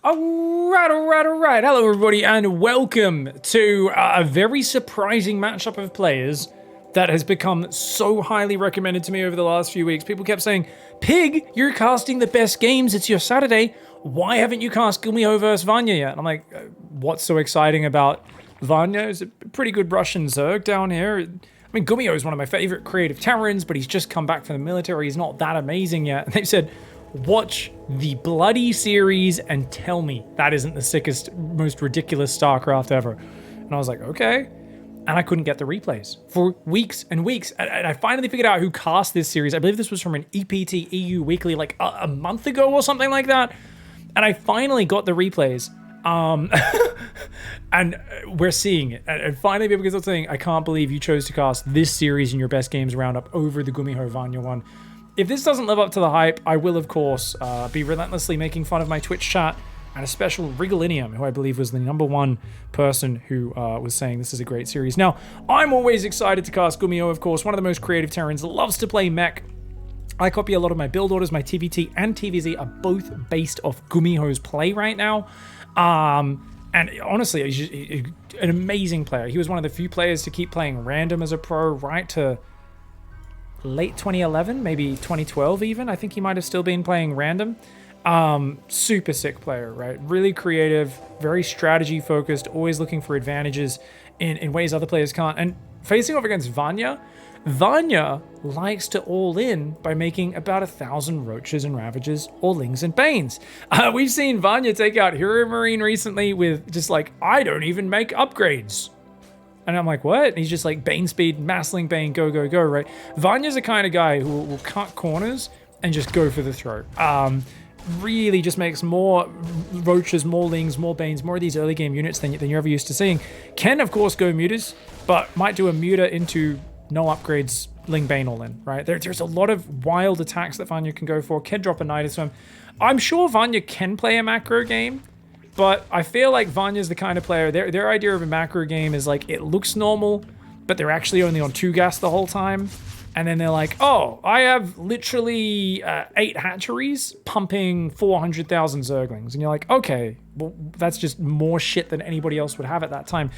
All right. Hello, everybody, and welcome to a very surprising matchup of players that has become so highly recommended to me over the last few weeks. People kept saying, Pig, you're casting the best games. It's your Saturday. Why haven't you cast GuMiho versus Vanya yet? And I'm like, what's so exciting about Vanya? Is a pretty good Russian Zerg down here. I mean, GuMiho is one of my favorite creative Terrans, but he's just come back from the military. He's not that amazing yet. And they said, watch the bloody series and tell me that isn't the sickest, most ridiculous StarCraft ever. And I was like, okay. And I couldn't get the replays for weeks and weeks. And I finally figured out who cast this series. I believe this was from an EPT EU Weekly like a month ago or something like that. And I finally got the replays. And we're seeing it. And finally people get saying, I can't believe you chose to cast this series in your best games roundup over the GuMiho Vanya one. If this doesn't live up to the hype, I will, of course, be relentlessly making fun of my Twitch chat and a special Rigolinium, who I believe was the #1 person who was saying this is a great series. Now, I'm always excited to cast GuMiho, of course, one of the most creative Terrans, loves to play mech. I copy a lot of my build orders. My TvT and TvZ are both based off GuMiho's play right now. And honestly, he's just an amazing player. He was one of the few players to keep playing random as a pro right to late 2011, maybe 2012 even. I think he might have still been playing random. Super sick player, right? Really creative, very strategy focused, always looking for advantages in ways other players can't. And facing off against Vanya likes to all in by making about 1,000 Roaches and Ravagers or Lings and Banes. We've seen Vanya take out Hero Marine recently with just like, I don't even make upgrades. And I'm like, what? And he's just like, Bane speed, Massling Bane, go, right? Vanya's the kind of guy who will cut corners and just go for the throat. Really just makes more Roaches, more Lings, more Banes, more of these early game units than you're ever used to seeing. Can, of course, go Mutas, but might do a Muta into no upgrades, Ling Bane all in, right? There's a lot of wild attacks that Vanya can go for. Can drop a Nidus Swim. I'm sure Vanya can play a macro game, but I feel like Vanya's the kind of player, their idea of a macro game is like, it looks normal, but they're actually only on 2 gas the whole time. And then they're like, oh, I have literally 8 hatcheries pumping 400,000 Zerglings. And you're like, okay, well, that's just more shit than anybody else would have at that time.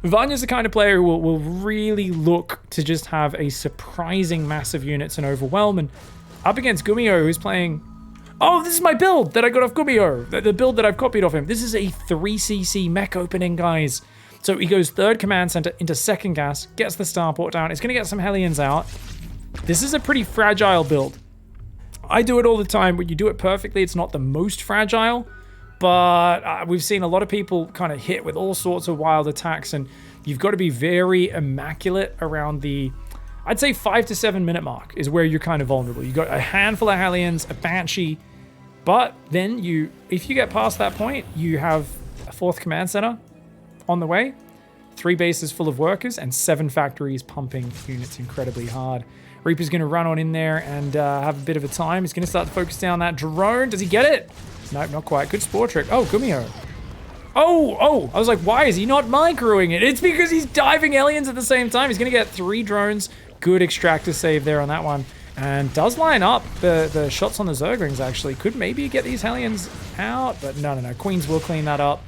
Vanya's the kind of player who will really look to just have a surprising massive units and overwhelm. And up against GuMiho, who's playing, oh, this is my build that I got off GuMiho, the build that I've copied off him. This is a 3cc mech opening, guys. So he goes 3rd command center into 2nd gas, gets the starport down. It's going to get some Hellions out. This is a pretty fragile build. I do it all the time. When you do it perfectly, it's not the most fragile, but we've seen a lot of people kind of hit with all sorts of wild attacks, and you've got to be very immaculate around the, I'd say 5 to 7 minute mark is where you're kind of vulnerable. You got a handful of Hellions, a Banshee, but then if you get past that point, you have a 4th command center on the way, 3 bases full of workers, and 7 factories pumping units incredibly hard. Reaper's going to run on in there and have a bit of a time. He's going to start to focus down that drone. Does he get it? Nope, not quite. Good spore trick. Oh, GuMiho. Oh, I was like, why is he not microing it? It's because he's diving aliens at the same time. He's going to get 3 drones. Good extractor save there on that one. And does line up the shots on the Zerglings, actually. Could maybe get these Hellions out, but no. Queens will clean that up.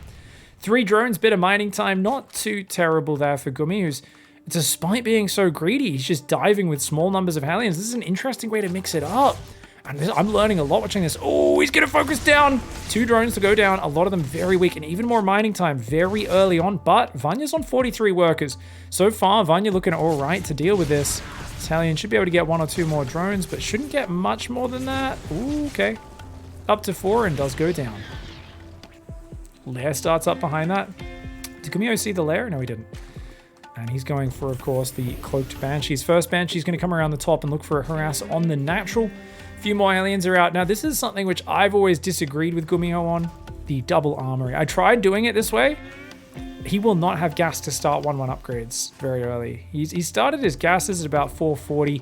3 drones, bit of mining time. Not too terrible there for GuMi, who's, despite being so greedy, he's just diving with small numbers of Hellions. This is an interesting way to mix it up. And I'm learning a lot watching this. Oh, he's going to focus down. 2 drones to go down. A lot of them very weak, and even more mining time very early on. But Vanya's on 43 workers. So far, Vanya looking all right to deal with this. Hellion should be able to get 1 or 2 more drones, but shouldn't get much more than that. Ooh, okay. Up to 4 and does go down. Lair starts up behind that. Did GuMiho see the lair? No, he didn't. And he's going for, of course, the cloaked Banshees. First Banshee's going to come around the top and look for a harass on the natural. A few more Hellions are out. Now, this is something which I've always disagreed with GuMiho on, the double armory. I tried doing it this way. He will not have gas to start 1-1 upgrades very early. He started his gases at about 440,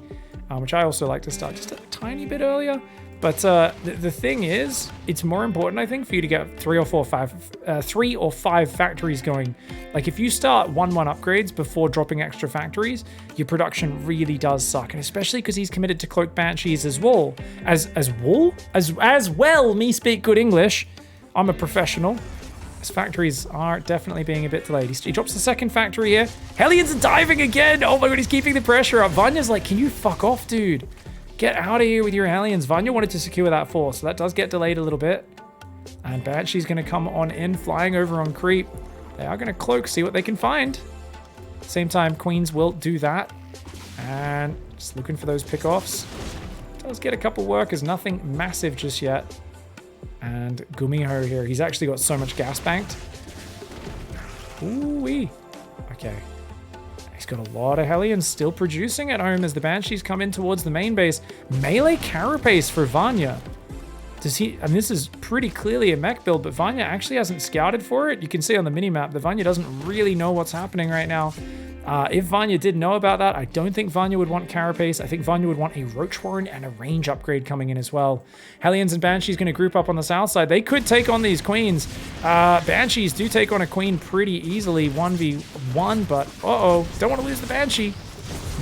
which I also like to start just a tiny bit earlier. But the thing is, it's more important, I think, for you to get 3 or 5 factories going. Like, if you start 1-1 upgrades before dropping extra factories, your production really does suck. And especially because he's committed to Cloak Banshees as well. As well, me speak good English. I'm a professional. His factories are definitely being a bit delayed. He drops the second factory here. Hellions are diving again. Oh my god, he's keeping the pressure up. Vanya's like, can you fuck off, dude? Get out of here with your Hellions. Vanya wanted to secure that force, so that does get delayed a little bit. And Banshee's going to come on in, flying over on creep. They are going to cloak, see what they can find. Same time, Queens will do that. And just looking for those pickoffs. Does get a couple workers, nothing massive just yet. And GuMiho here, he's actually got so much gas banked. Ooh-wee. Okay. He's got a lot of Hellions still producing at home as the Banshees come in towards the main base. Melee Carapace for Vanya. Does he, and this is pretty clearly a mech build, but Vanya actually hasn't scouted for it. You can see on the minimap that Vanya doesn't really know what's happening right now. If Vanya did know about that, I don't think Vanya would want Carapace. I think Vanya would want a Roach Warren and a range upgrade coming in as well. Hellions and Banshees going to group up on the south side. They could take on these Queens. Banshees do take on a Queen pretty easily, 1v1, but uh-oh, don't want to lose the Banshee.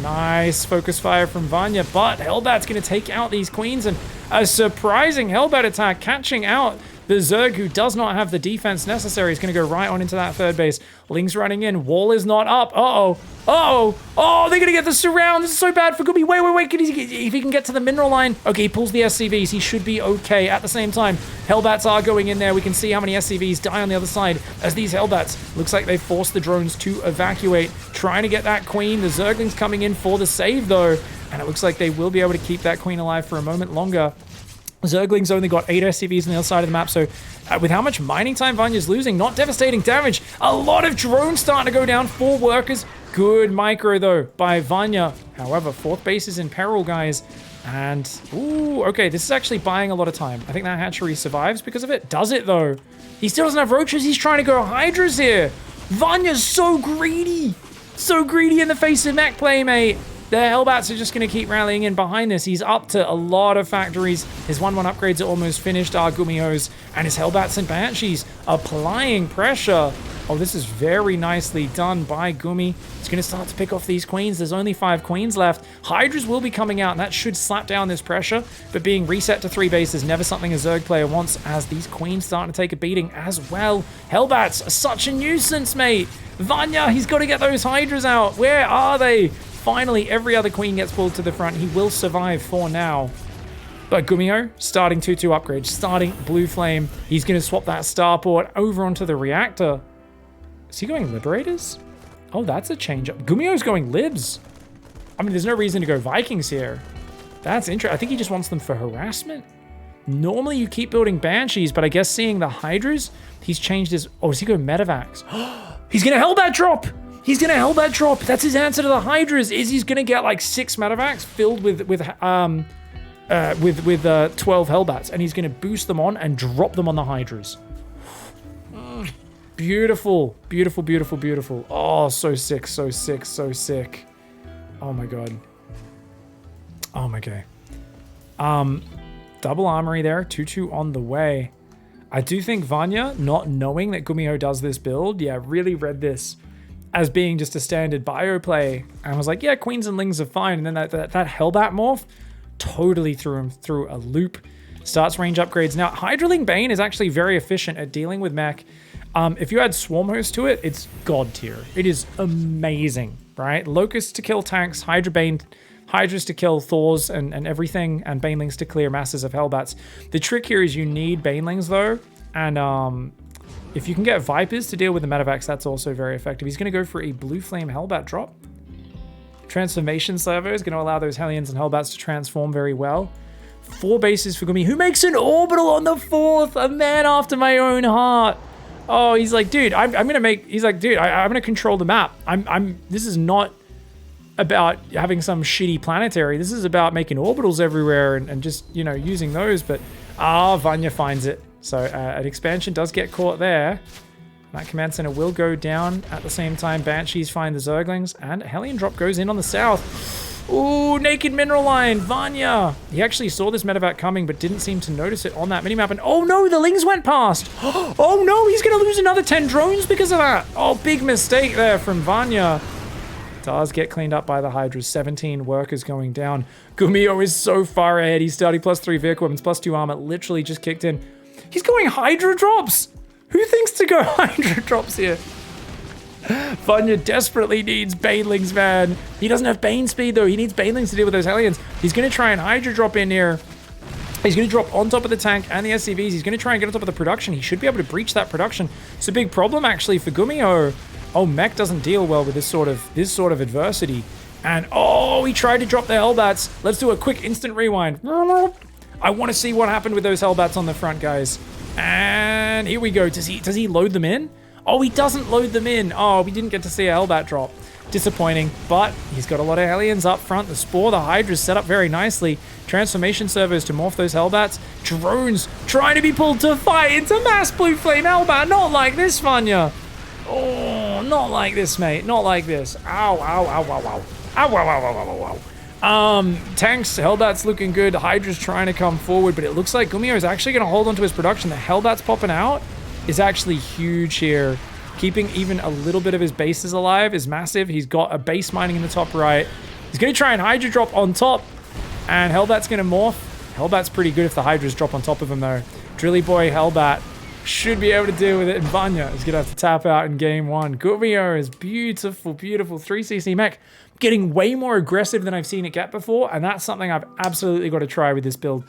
Nice focus fire from Vanya, but Hellbat's going to take out these Queens, and a surprising Hellbat attack catching out the Zerg, who does not have the defense necessary. Is going to go right on into that third base. Ling's running in. Wall is not up. Uh-oh. Uh-oh. Oh, they're going to get the surround. This is so bad for Gummy. Wait. If he can get to the mineral line. Okay, he pulls the SCVs. He should be okay. At the same time, Hellbats are going in there. We can see how many SCVs die on the other side as these Hellbats, looks like they forced the drones to evacuate. Trying to get that Queen. The Zerglings coming in for the save, though. And it looks like they will be able to keep that Queen alive for a moment longer. Zerglings only got 8 SCVs on the other side of the map, so with how much mining time Vanya's losing, not devastating damage. A lot of drones starting to go down. 4 workers. Good micro, though, by Vanya. However, 4th base is in peril, guys. And, ooh, okay, this is actually buying a lot of time. I think that hatchery survives because of it. Does it, though? He still doesn't have roaches. He's trying to go Hydras here. Vanya's so greedy. So greedy in the face of mech play, mate. The Hellbats are just going to keep rallying in behind this. He's up to a lot of factories. His 1-1 upgrades are almost finished. Our GuMihos and his Hellbats and Banshees applying pressure. Oh, this is very nicely done by Gumi. He's going to start to pick off these Queens. There's only 5 Queens left. Hydras will be coming out, and that should slap down this pressure. But being reset to 3 bases, never something a Zerg player wants, as these Queens starting to take a beating as well. Hellbats are such a nuisance, mate. Vanya, he's got to get those Hydras out. Where are they? Finally, every other Queen gets pulled to the front. He will survive for now. But GuMiho, starting 2-2 upgrade, starting Blue Flame. He's going to swap that starport over onto the reactor. Is he going Liberators? Oh, that's a change up. GuMiho's going Libs. I mean, there's no reason to go Vikings here. That's interesting. I think he just wants them for harassment. Normally, you keep building Banshees, but I guess seeing the Hydras, he's changed his... Oh, does he go Medivacs? He's going to Hellbat drop! He's going to Hellbat drop. That's his answer to the Hydras. Is he's going to get like 6 Medivacs filled with 12 Hellbats, and he's going to boost them on and drop them on the Hydras. Beautiful, beautiful, beautiful, beautiful. Oh, so sick, so sick, so sick. Oh my god. Oh my god. Double armory there. 2-2 on the way. I do think Vanya, not knowing that GuMiho does this build, yeah, really read this as being just a standard bio play, and was like, yeah, Queens and Lings are fine. And then that Hellbat morph totally threw him through a loop. Starts range upgrades. Now, Hydraling Bane is actually very efficient at dealing with mech. If you add Swarm Host to it, it's god tier. It is amazing, right? Locusts to kill tanks, Hydra Bane, Hydras to kill Thors and everything, and Banelings to clear masses of Hellbats. The trick here is you need Banelings though, and if you can get Vipers to deal with the Medivacs, that's also very effective. He's going to go for a Blue Flame Hellbat drop. Transformation Servo is going to allow those Hellions and Hellbats to transform very well. 4 bases for Gumi, who makes an orbital on the 4th. A man after my own heart. Oh, he's like, dude, I'm going to make... He's like, dude, I'm going to control the map. This is not about having some shitty planetary. This is about making orbitals everywhere and just, you know, using those. But, Vanya finds it. So an expansion does get caught there. That command center will go down at the same time. Banshees find the Zerglings, and a Hellion drop goes in on the south. Ooh, naked mineral line, Vanya. He actually saw this medevac coming, but didn't seem to notice it on that minimap. And oh no, the Lings went past. Oh no, he's gonna lose another 10 drones because of that. Oh, big mistake there from Vanya. Does get cleaned up by the Hydras. 17 workers going down. GuMiho is so far ahead. He's starting +3 vehicle weapons, +2 armor. Literally just kicked in. He's going Hydra drops. Who thinks to go Hydra drops here? Vanya desperately needs Banelings, man. He doesn't have Bane speed, though. He needs Banelings to deal with those Hellions. He's going to try and Hydra drop in here. He's going to drop on top of the tank and the SCVs. He's going to try and get on top of the production. He should be able to breach that production. It's a big problem, actually, for GuMiho. Oh, Mech doesn't deal well with this sort of adversity. And, oh, he tried to drop the Hellbats. Let's do a quick instant rewind. I want to see what happened with those Hellbats on the front, guys. And here we go. Does he load them in? Oh, he doesn't load them in. Oh, we didn't get to see a Hellbat drop. Disappointing, but he's got a lot of Hellions up front. The Spore, the Hydra's set up very nicely. Transformation servos to morph those Hellbats. Drones trying to be pulled to fight into Mass Blue Flame Hellbat. Not like this, Vanya. Oh, not like this, mate. Not like this. Ow, ow, ow, ow, ow. Ow, ow, ow, ow, ow, ow. Tanks, Hellbat's looking good. Hydra's trying to come forward, but it looks like GuMiho is actually going to hold onto his production. The Hellbat's popping out is actually huge here. Keeping even a little bit of his bases alive is massive. He's got a base mining in the top right. He's going to try and Hydra drop on top. And Hellbat's going to morph. Hellbat's pretty good if the Hydras drop on top of him, though. Drilly Boy Hellbat should be able to deal with it. And Vanya is going to have to tap out in game one. GuMiho is beautiful, beautiful 3cc mech. Getting way more aggressive than I've seen it get before. And that's something I've absolutely got to try with this build.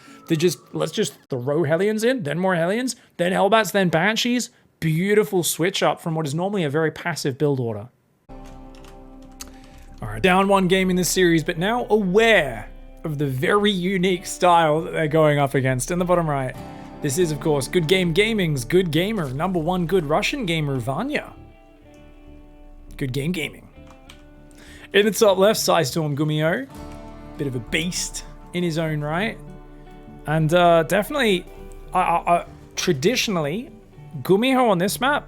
Let's just throw Hellions in, then more Hellions, then Hellbats, then Banshees. Beautiful switch up from what is normally a very passive build order. All right, down one game in this series, but now aware of the very unique style that they're going up against. In the bottom right, this is, of course, Good Game Gaming's Good Gamer, #1 good Russian gamer, Vanya. Good Game Gaming. In the top left, Psystorm GuMiho. Bit of a beast in his own right. And definitely, traditionally, GuMiho on this map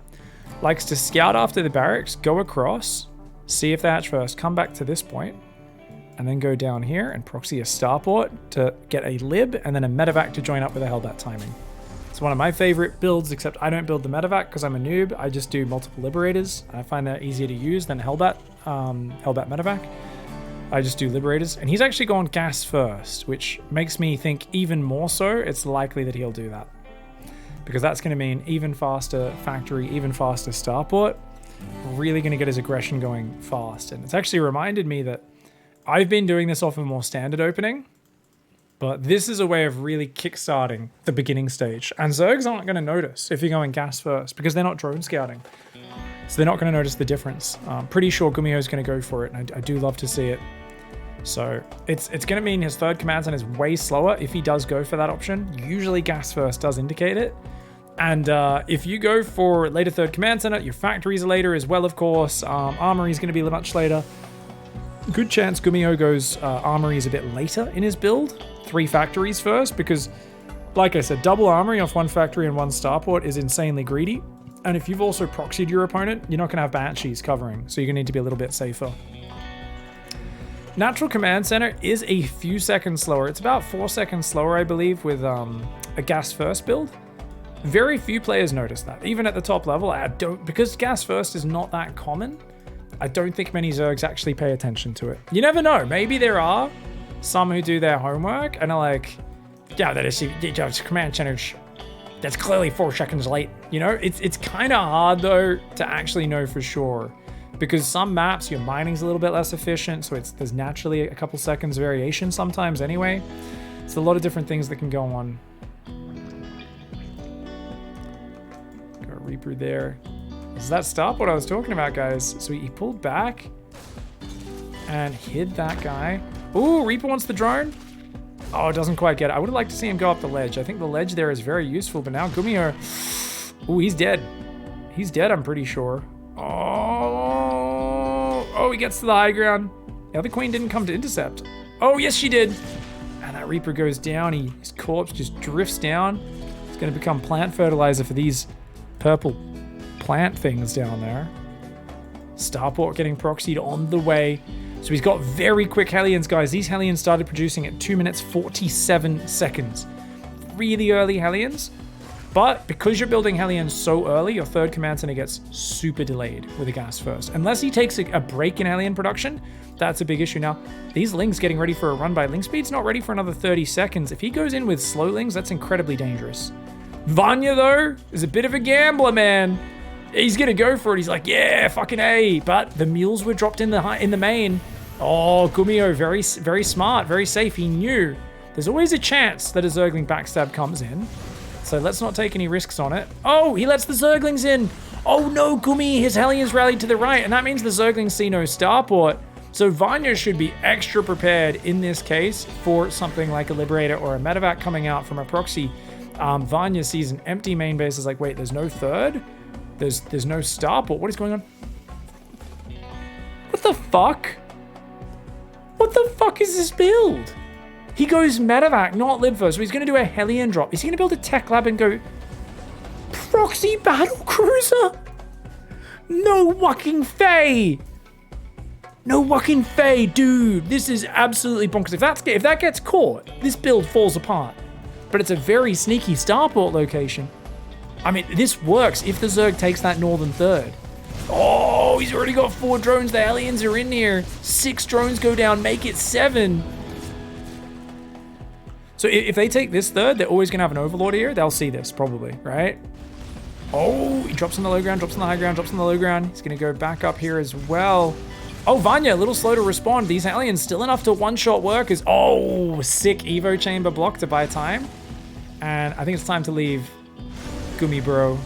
likes to scout after the barracks, go across, see if they hatch first, come back to this point, and then go down here and proxy a starport to get a lib and then a medevac to join up with a Hellbat timing. It's one of my favorite builds, except I don't build the medevac because I'm a noob. I just do multiple liberators. I find that easier to use than Hellbat medevac. I just do liberators. And he's actually gone gas first, which makes me think even more so it's likely that he'll do that. Because that's going to mean even faster factory, even faster starport. Really going to get his aggression going fast. And it's actually reminded me that I've been doing this off a more standard opening, but this is a way of really kickstarting the beginning stage. And Zergs aren't going to notice if you're going gas first because they're not drone scouting. So they're not going to notice the difference. I'm pretty sure GuMiho is going to go for it, and I do love to see it. So it's going to mean his third command center is way slower if he does go for that option. Usually gas first does indicate it. And if you go for later third command center, your factories are later as well, of course. Armory is going to be much later. Good chance GuMiho goes armories a bit later in his build. 3 factories first, because, like I said, double armory off 1 factory and 1 starport is insanely greedy. And if you've also proxied your opponent, you're not going to have Banshees covering, so you're going to need to be a little bit safer. Natural command center is a few seconds slower. It's about 4 seconds slower, I believe, with a gas first build. Very few players notice that. Even at the top level, because gas first is not that common, I don't think many Zergs actually pay attention to it. You never know. Maybe there are some who do their homework and are like, yeah, that is command center. That's clearly 4 seconds late. You know, it's kind of hard though to actually know for sure, because some maps your mining's a little bit less efficient, so there's naturally a couple seconds variation sometimes anyway. It's a lot of different things that can go on. Reaper there. Does that stop what I was talking about, guys? So he pulled back and hid that guy. Ooh, Reaper wants the drone. Oh, it doesn't quite get it. I would have liked to see him go up the ledge. I think the ledge there is very useful, but now GuMiho. Ooh, he's dead. He's dead, I'm pretty sure. Oh, he gets to the high ground. The other queen didn't come to intercept. Oh, yes, she did. And that Reaper goes down. His corpse just drifts down. It's going to become plant fertilizer for these purple plant things down there. Starport getting proxied on the way. So he's got very quick Hellions, guys. These Hellions started producing at 2 minutes 47 seconds. Really early Hellions. But because you're building Hellions so early, your third command center gets super delayed with a gas first. Unless he takes a break in Hellion production, that's a big issue. Now, these Lings getting ready for a run by Ling speed's not ready for another 30 seconds. If he goes in with slow Lings, that's incredibly dangerous. Vanya, though, is a bit of a gambler, man. He's going to go for it. He's like, yeah, fucking A. But the mules were dropped in the main. Oh, GuMiho, very, very smart, very safe. He knew there's always a chance that a Zergling backstab comes in. So let's not take any risks on it. Oh, he lets the Zerglings in. Oh no, Gumi, his Hellions rallied to the right, and that means the Zerglings see no starport. So Vanya should be extra prepared in this case for something like a Liberator or a Medevac coming out from a proxy. Vanya sees an empty main base. Is like, wait, there's no third? There's no starport. What is going on? What the fuck? What the fuck is this build? He goes Medevac, not Lib first. So he's going to do a Hellion drop. Is he going to build a tech lab and go proxy battle cruiser? No fucking fay. No fucking fay, dude. This is absolutely bonkers. If that gets caught, this build falls apart. But it's a very sneaky starport location. I mean, this works if the Zerg takes that northern third. Oh, he's already got 4 drones. The Hellions are in here. 6 drones go down, make it 7. So if they take this third, they're always going to have an Overlord here. They'll see this, probably, right? Oh, he drops on the low ground, drops on the high ground, drops on the low ground. He's going to go back up here as well. Oh, Vanya, a little slow to respond. These Hellions still enough to one-shot workers. Oh, sick Evo chamber block to buy time. And I think it's time to leave Gumi, bro.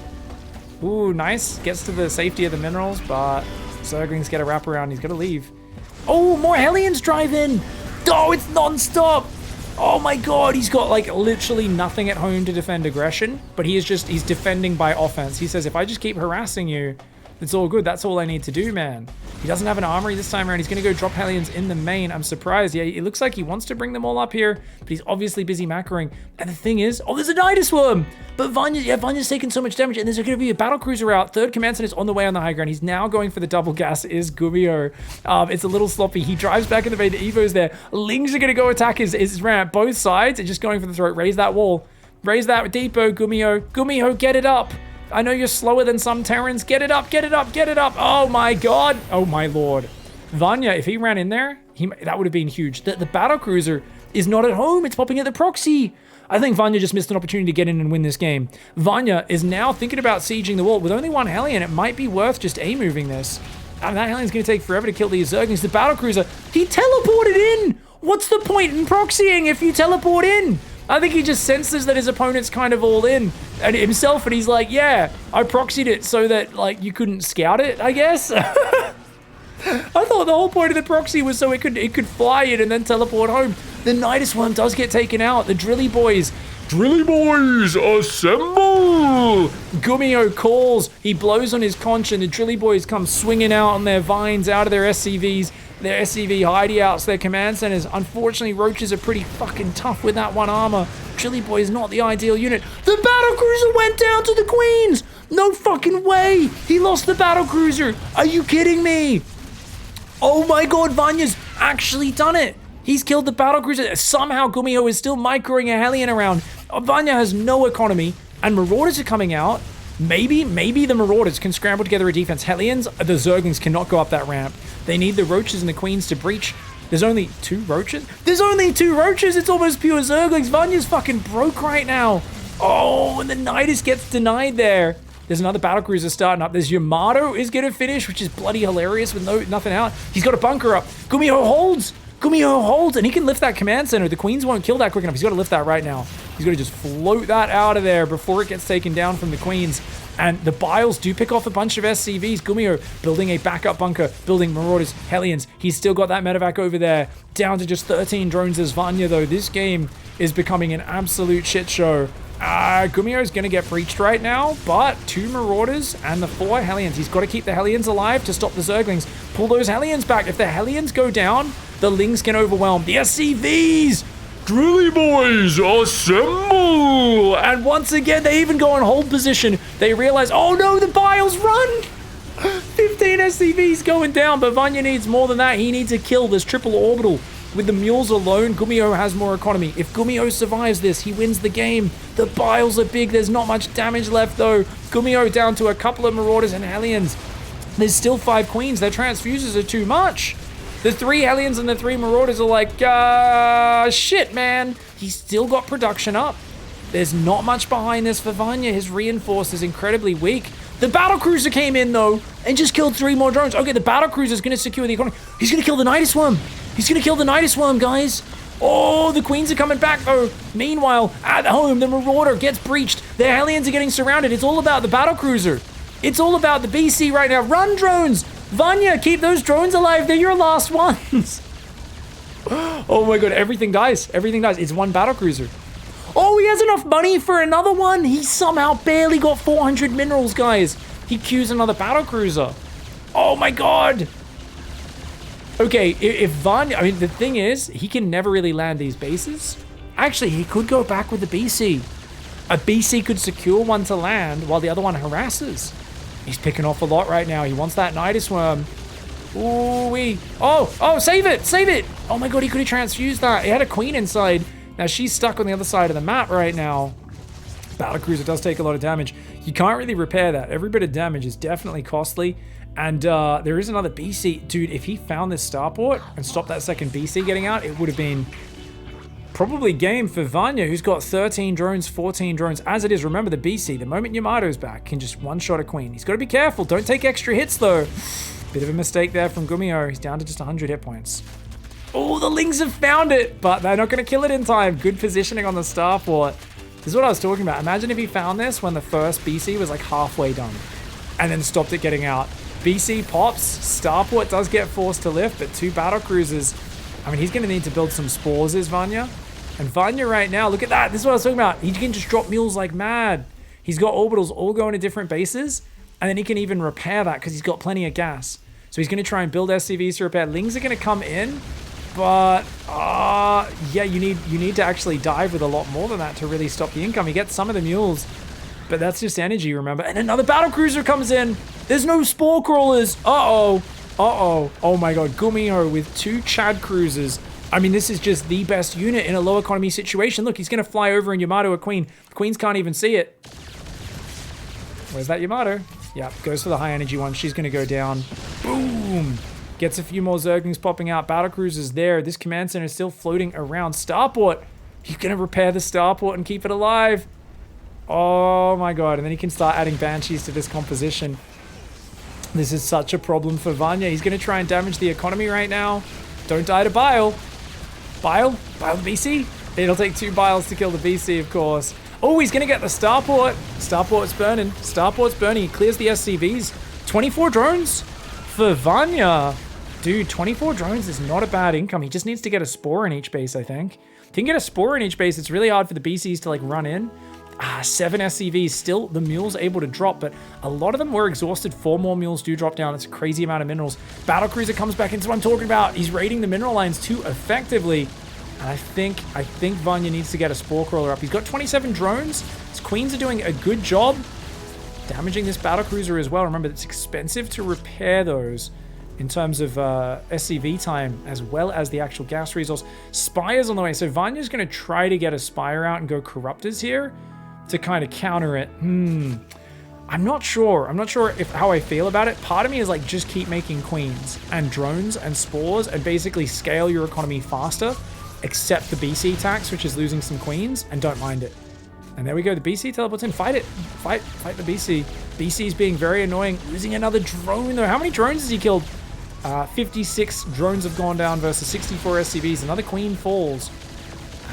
Ooh, nice. Gets to the safety of the minerals, but Zerglings get a wraparound. He's got to leave. Oh, more Hellions drive in. Oh, it's non-stop. Oh my god, he's got like literally nothing at home to defend aggression, but he's defending by offense. He says, if I just keep harassing you, it's all good. That's all I need to do, man. He doesn't have an armory this time around. He's going to go drop Hellions in the main. I'm surprised. Yeah, it looks like he wants to bring them all up here, but he's obviously busy macroing. And the thing is, oh, there's a Nidus Worm. But Vanya's taking so much damage, and there's going to be a battle cruiser out. Third command center is on the way on the high ground. He's now going for the double gas. Is GuMiho. It's a little sloppy. He drives back in the bay. The Evo's there. Lings are going to go attack his ramp. Both sides are just going for the throat. Raise that wall. Raise that depot, GuMiho. GuMiho, get it up. I know you're slower than some Terrans. Get it up, get it up, get it up. Oh my god. Oh my lord. Vanya, if he ran in there, that would have been huge. The battle cruiser is not at home. It's popping at the proxy. I think Vanya just missed an opportunity to get in and win this game. Vanya is now thinking about sieging the wall. With only 1 Hellion, it might be worth just A-moving this. And that Hellion's going to take forever to kill these Zerglings. The battle cruiser, he teleported in. What's the point in proxying if you teleport in? I think he just senses that his opponent's kind of all in and himself, and he's like, yeah, I proxied it so that, like, you couldn't scout it, I guess. I thought the whole point of the proxy was so it could fly in and then teleport home. The Nidus Worm does get taken out. The Drilly Boys, assemble! GuMiho calls. He blows on his conch, and the Drilly Boys come swinging out on their vines, out of their SCVs. Their SCV hideouts, their command centers. Unfortunately, Roaches are pretty fucking tough with that 1 armor. Drilly Boy is not the ideal unit. The battle cruiser went down to the Queens! No fucking way! He lost the battle cruiser! Are you kidding me? Oh my god, Vanya's actually done it! He's killed the battle cruiser. Somehow GuMiho is still microing a Hellion around. Vanya has no economy, and Marauders are coming out. Maybe the Marauders can scramble together a defense. Hellions, the Zerglings cannot go up that ramp. They need the Roaches and the Queens to breach. There's only 2 Roaches? There's only 2 Roaches! It's almost pure Zerglings. Vanya's fucking broke right now. Oh, and the Nidus gets denied there. There's another battlecruiser starting up. There's Yamato is going to finish, which is bloody hilarious with nothing out. He's got a bunker up. GuMiho holds. GuMiho holds, and he can lift that command center. The Queens won't kill that quick enough. He's got to lift that right now. He's got to just float that out of there before it gets taken down from the Queens. And the Biles do pick off a bunch of SCVs. GuMiho building a backup bunker, building Marauders, Hellions. He's still got that medevac over there. Down to just 13 drones as Vanya, though. This game is becoming an absolute shit show. GuMiho is going to get breached right now, but 2 Marauders and the 4 Hellions. He's got to keep the Hellions alive to stop the Zerglings. Pull those Hellions back. If the Hellions go down, the Lings can overwhelm. The SCVs! Drilly Boys, assemble! And once again, they even go on hold position. They realize, oh no, the Biles run! 15 SCVs going down, but Vanya needs more than that. He needs a kill. There's triple orbital. With the mules alone, GuMiho has more economy. If GuMiho survives this, he wins the game. The Biles are big. There's not much damage left, though. GuMiho down to a couple of Marauders and Hellions. There's still 5 Queens. Their transfuses are too much. The 3 Hellions and the 3 Marauders are like, shit, man. He's still got production up. There's not much behind this for Vanya. His reinforce is incredibly weak. The battlecruiser came in, though, and just killed 3 more drones. Okay, the battlecruiser is going to secure the economy. He's going to kill the Nidus Worm. He's going to kill the Nidus Worm, guys. Oh, the queens are coming back, though. Meanwhile, at home, the Marauder gets breached. The Hellions are getting surrounded. It's all about the battlecruiser. It's all about the BC right now. Run, drones. Vanya, keep those drones alive. They're your last ones. Oh, my God. Everything dies. Everything dies. It's one battlecruiser. Oh, he has enough money for another one. He somehow barely got 400 minerals, guys. He queues another battlecruiser. Oh, my God. Okay, if Vanya... I mean, the thing is, he can never really land these bases. Actually, he could go back with the BC. A BC could secure one to land while the other one harasses. He's picking off a lot right now. He wants that Nidus Worm. Ooh-wee. Oh, save it, save it. Oh, my God, he could have transfused that. He had a queen inside. Now, she's stuck on the other side of the map right now. Battlecruiser does take a lot of damage. You can't really repair that. Every bit of damage is definitely costly. And there is another BC. Dude, if he found this starport and stopped that second BC getting out, it would have been probably game for Vanya, who's got 13 drones, 14 drones. As it is, remember the BC, the moment Yamato's back, can just one-shot a queen. He's got to be careful. Don't take extra hits, though. Bit of a mistake there from GuMiho. He's down to just 100 hit points. Oh, the Lings have found it, but they're not going to kill it in time. Good positioning on the starport. This is what I was talking about. Imagine if he found this when the first BC was like halfway done and then stopped it getting out. BC pops, starport does get forced to lift, but 2 battlecruisers. I mean, he's going to need to build some spores, is Vanya. And Vanya right now, look at that. This is what I was talking about. He can just drop mules like mad. He's got orbitals all going to different bases, and then he can even repair that because he's got plenty of gas. So he's going to try and build SCVs to repair. Lings are going to come in, but yeah, you need to actually dive with a lot more than that to really stop the income. He gets some of the mules, but that's just energy, remember? And another battlecruiser comes in. There's no spore crawlers. Uh-oh. Oh my God. GuMiho with 2 Chad cruisers. I mean, this is just the best unit in a low economy situation. Look, he's going to fly over and Yamato a queen. The queens can't even see it. Where's that Yamato? Yeah, goes for the high energy one. She's going to go down. Boom. Gets a few more Zerglings popping out. Battlecruisers there. This command center is still floating around. Starport. He's going to repair the starport and keep it alive. Oh my God. And then he can start adding Banshees to this composition. This is such a problem for Vanya. He's going to try and damage the economy right now. Don't die to Bile. Bile the BC? It'll take 2 Biles to kill the BC, of course. Oh, he's going to get the starport. Starport's burning. Starport's burning. He clears the SCVs. 24 drones for Vanya. Dude, 24 drones is not a bad income. He just needs to get a spore in each base, I think. If he can get a spore in each base, it's really hard for the BCs to like run in. 7 SCVs. Still, the mules able to drop, but a lot of them were exhausted. 4 more mules do drop down. It's a crazy amount of minerals. Battlecruiser comes back into what I'm talking about. He's raiding the mineral lines too effectively. And I think Vanya needs to get a spore crawler up. He's got 27 drones. His queens are doing a good job damaging this battlecruiser as well. Remember, it's expensive to repair those in terms of SCV time, as well as the actual gas resource. Spire's on the way. So Vanya's going to try to get a Spire out and go Corruptors here to kind of counter it. I'm not sure. I'm not sure if how I feel about it. Part of me is like, just keep making queens and drones and spores and basically scale your economy faster. Accept the BC tax, which is losing some queens, and don't mind it. And there we go. The BC teleports in. Fight it. Fight the BC. BC's being very annoying. Losing another drone, though. How many drones has he killed? 56 drones have gone down versus 64 SCVs. Another queen falls.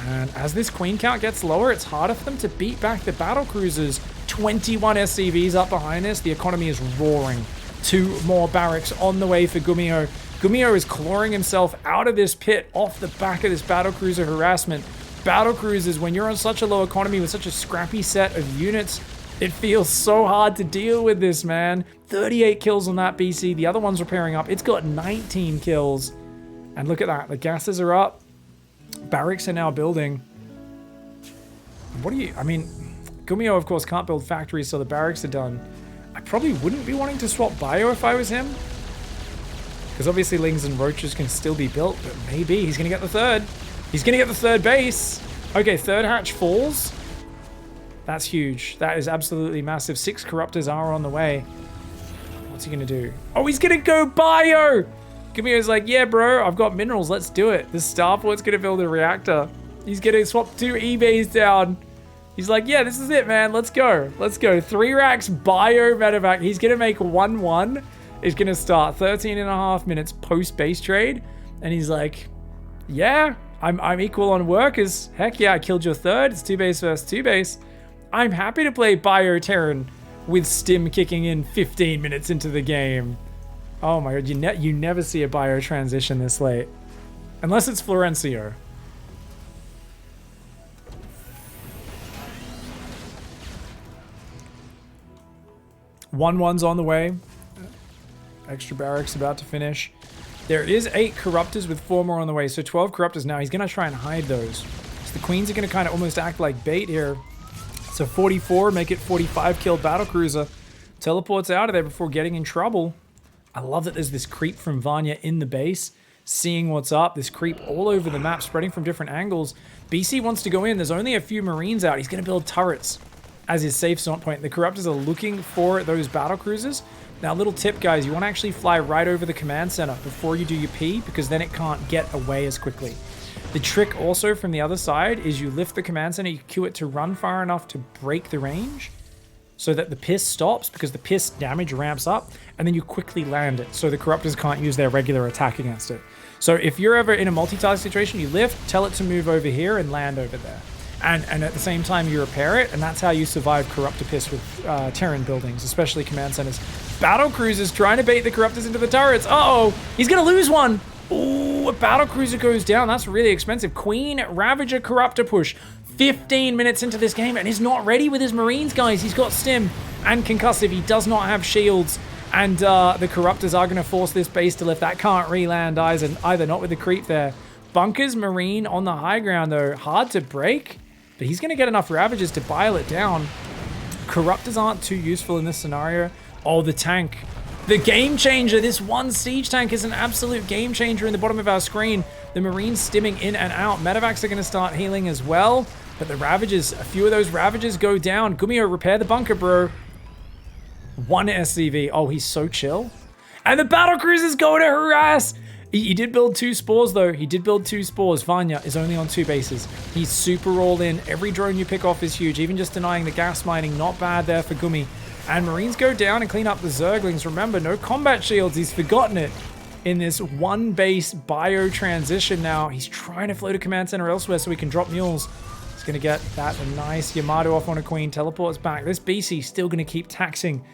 And as this queen count gets lower, it's harder for them to beat back the battlecruisers. 21 SCVs up behind us. The economy is roaring. 2 more barracks on the way for GuMiho. GuMiho is clawing himself out of this pit off the back of this battlecruiser harassment. Battlecruisers, when you're on such a low economy with such a scrappy set of units, it feels so hard to deal with this, man. 38 kills on that BC. The other one's repairing up. It's got 19 kills. And look at that. The gases are up. Barracks are now building. What do you... I mean, GuMiho, of course, can't build factories, so the barracks are done. I probably wouldn't be wanting to swap bio if I was him. Because obviously Lings and Roaches can still be built, but maybe he's going to get the 3rd. He's going to get the 3rd base. Okay, 3rd hatch falls. That's huge. That is absolutely massive. 6 Corruptors are on the way. What's he going to do? Oh, he's going to go bio! GuMiho's like, yeah, bro, I've got minerals. Let's do it. The Starport's going to build a reactor. He's going to swap 2 E-bays down. He's like, yeah, this is it, man. Let's go. Let's go. 3 racks bio medevac. He's going to make 1-1. He's going to start 13.5 minutes post base trade. And he's like, yeah, I'm equal on workers. Heck yeah, I killed your third. It's 2 base versus 2 base. I'm happy to play bio Terran with stim kicking in 15 minutes into the game. Oh my god, you never see a bio transition this late. Unless it's Florencio. 1-1's on the way. Extra barracks about to finish. There is 8 corruptors with 4 more on the way, so 12 corruptors now. He's going to try and hide those. So the queens are going to kind of almost act like bait here. So 44, make it 45 kill battlecruiser. Teleports out of there before getting in trouble. I love that there's this creep from Vanya in the base, seeing what's up. This creep all over the map, spreading from different angles. BC wants to go in. There's only a few Marines out. He's going to build turrets as his safe spawn point. The corruptors are looking for those battlecruisers. Now, little tip, guys, you want to actually fly right over the command center before you do your P, because then it can't get away as quickly. The trick also from the other side is you lift the command center, you cue it to run far enough to break the range so that the piss stops, because the piss damage ramps up, and then you quickly land it so the corruptors can't use their regular attack against it. So if you're ever in a multitask situation, you lift, tell it to move over here and land over there. And at the same time you repair it, and that's how you survive corruptor piss with Terran buildings, especially command centers. Battle cruisers trying to bait the corruptors into the turrets. Uh-oh, he's gonna lose one. Ooh, a battle cruiser goes down. That's really expensive. Queen Ravager corruptor push. 15 minutes into this game, and he's not ready with his Marines, guys. He's got stim and concussive. He does not have shields, and the corruptors are gonna force this base to lift. That can't re-land either, not with the creep there. Bunkers Marine on the high ground though, hard to break. But he's going to get enough Ravagers to bile it down. Corruptors aren't too useful in this scenario. Oh, the tank. The game changer. This one siege tank is an absolute game changer in the bottom of our screen. The Marines stimming in and out. Medevacs are going to start healing as well. But the Ravagers, a few of those Ravagers go down. GuMiho, repair the bunker, bro. 1 SCV. Oh, he's so chill. And the battlecruisers go to harass. He did build 2 spores, though. He did build 2 spores. Vanya is only on 2 bases. He's super all in. Every drone you pick off is huge. Even just denying the gas mining, not bad there for Gumi. And Marines go down and clean up the Zerglings. Remember, no combat shields. He's forgotten it in this 1 base bio transition now. He's trying to float a command center elsewhere so he can drop mules. He's going to get that nice Yamato off on a queen. Teleports back. This BC still going to keep taxing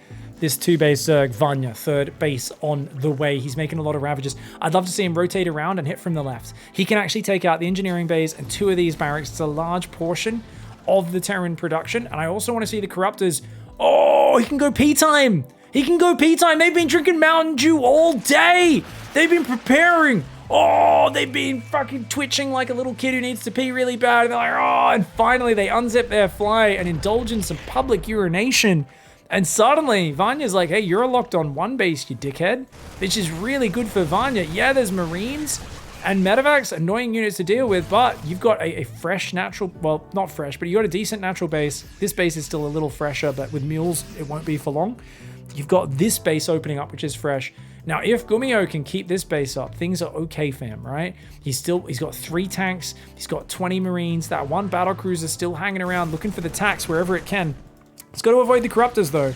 this 2-base Zerg. Vanya, 3rd base on the way. He's making a lot of Ravages. I'd love to see him rotate around and hit from the left. He can actually take out the engineering bays and 2 of these barracks. It's a large portion of the Terran production. And I also want to see the corruptors. Oh, he can go P time. He can go P time. They've been drinking Mountain Dew all day. They've been preparing. Oh, they've been fucking twitching like a little kid who needs to pee really bad. And they're like, oh, and finally they unzip their fly and indulge in some public urination. And suddenly, Vanya's like, hey, you're locked on 1 base, you dickhead. Which is really good for Vanya. Yeah, there's Marines and Medevacs, annoying units to deal with, but you've got a fresh natural, well, not fresh, but you got a decent natural base. This base is still a little fresher, but with mules, it won't be for long. You've got this base opening up, which is fresh. Now, if GuMiho can keep this base up, things are okay for him, right? He's got 3 tanks, he's got 20 Marines, that 1 battlecruiser still hanging around, looking for the tax wherever it can. It's got to avoid the corruptors, though.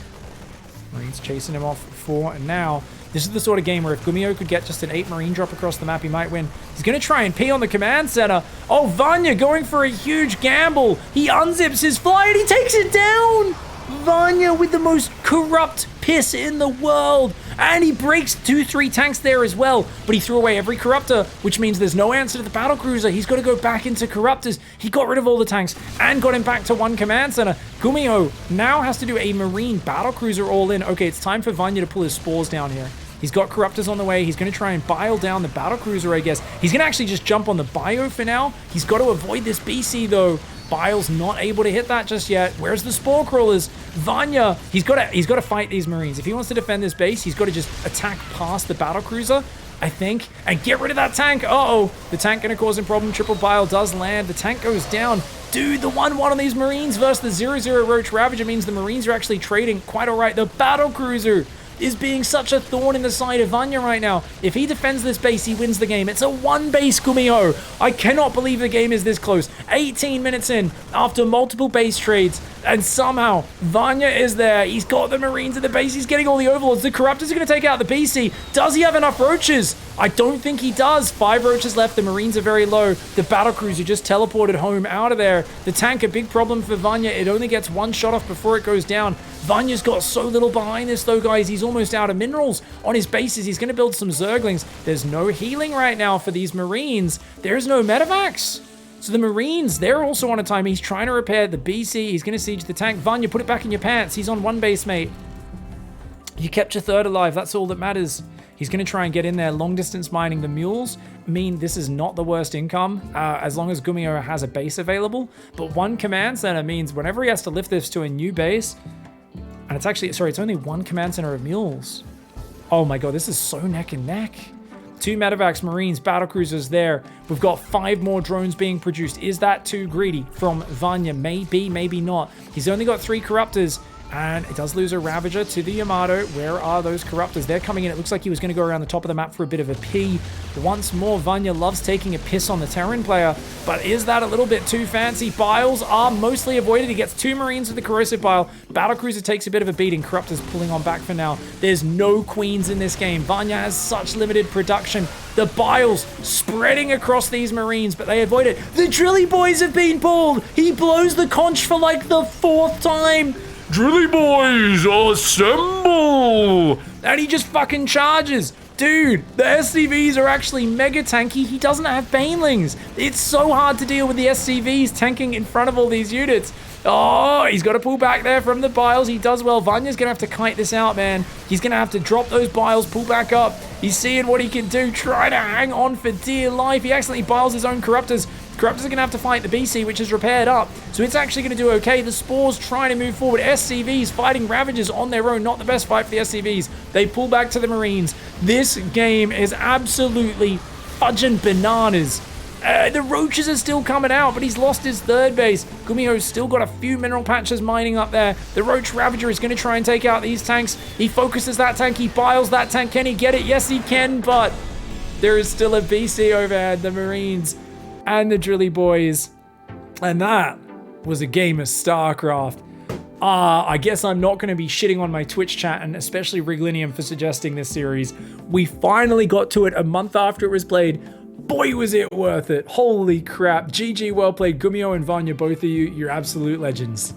Marines chasing him off for and now. This is the sort of game where if GuMiho could get just an 8 Marine drop across the map, he might win. He's going to try and pee on the command center. Oh, Vanya going for a huge gamble. He unzips his fly and he takes it down. Vanya with the most corrupt piss in the world. And he breaks 2-3 tanks there as well. But he threw away every corruptor, which means there's no answer to the battlecruiser. He's got to go back into corruptors. He got rid of all the tanks and got him back to 1 command center. GuMiho now has to do a Marine battlecruiser all in. Okay, it's time for Vanya to pull his spores down here. He's got corruptors on the way. He's going to try and bile down the battlecruiser, I guess. He's going to actually just jump on the bio for now. He's got to avoid this BC, though. Bile's not able to hit that just yet. Where's the spore crawlers? Vanya, he's got to fight these Marines. If he wants to defend this base, he's got to just attack past the battlecruiser, I think, and get rid of that tank. Uh-oh, the tank going to cause him problem. Triple bile does land. The tank goes down. Dude, the 1-1 on these Marines versus the 0-0 Roach Ravager means the Marines are actually trading quite all right. The battlecruiser is being such a thorn in the side of Vanya right now. If he defends this base, he wins the game. It's a one-base GuMiho. I cannot believe the game is this close. 18 minutes in, after multiple base trades, and somehow Vanya is there. He's got the Marines at the base. He's getting all the overlords. The Corruptors are going to take out the BC. Does he have enough roaches? I don't think he does. 5 roaches left. The Marines are very low. The battlecruiser just teleported home out of there. The tank, a big problem for Vanya. It only gets 1 shot off before it goes down. Vanya's got so little behind this though, guys. He's almost out of minerals on his bases. He's going to build some Zerglings. There's no healing right now for these Marines. There's no medevacs. So the Marines, they're also on a time. He's trying to repair the BC. He's going to siege the tank. Vanya, put it back in your pants. He's on 1 base, mate. You kept your 3rd alive. That's all that matters. He's going to try and get in there. Long distance mining. The mules mean this is not the worst income as long as GuMiho has a base available. But 1 command center means whenever he has to lift this to a new base, and it's actually, sorry, it's only 1 command center of mules. Oh my god, this is so neck and neck. 2 medevacs, Marines, battlecruisers there. We've got 5 more drones being produced. Is that too greedy from Vanya? Maybe, maybe not. He's only got 3 Corruptors. And it does lose a Ravager to the Yamato. Where are those Corruptors? They're coming in. It looks like he was going to go around the top of the map for a bit of a pee. Once more, Vanya loves taking a piss on the Terran player. But is that a little bit too fancy? Biles are mostly avoided. He gets 2 Marines with the Corrosive Bile. Battlecruiser takes a bit of a beating. Corruptors pulling on back for now. There's no Queens in this game. Vanya has such limited production. The Biles spreading across these Marines, but they avoid it. The Drilly Boys have been pulled. He blows the conch for like the 4th time. Drilly Boys, assemble! And he just fucking charges. Dude, the SCVs are actually mega tanky. He doesn't have Banelings. It's so hard to deal with the SCVs tanking in front of all these units. Oh, he's got to pull back there from the Biles. He does well. Vanya's going to have to kite this out, man. He's going to have to drop those Biles, pull back up. He's seeing what he can do, try to hang on for dear life. He accidentally Biles his own Corruptors. Corruptors are going to have to fight the BC, which is repaired up. So it's actually going to do okay. The Spores trying to move forward. SCVs fighting Ravagers on their own. Not the best fight for the SCVs. They pull back to the Marines. This game is absolutely fudging bananas. The Roaches are still coming out, but he's lost his 3rd base. GuMiho's still got a few mineral patches mining up there. The Roach Ravager is going to try and take out these tanks. He focuses that tank. He Biles that tank. Can he get it? Yes, he can, but there is still a BC overhead. The Marines and the Drilly Boys. And that was a game of StarCraft. I guess I'm not going to be shitting on my Twitch chat, and especially Riglinium for suggesting this series. We finally got to it a month after it was played. Boy, was it worth it. Holy crap. GG, well played. GuMiho and Vanya, both of you, you're absolute legends.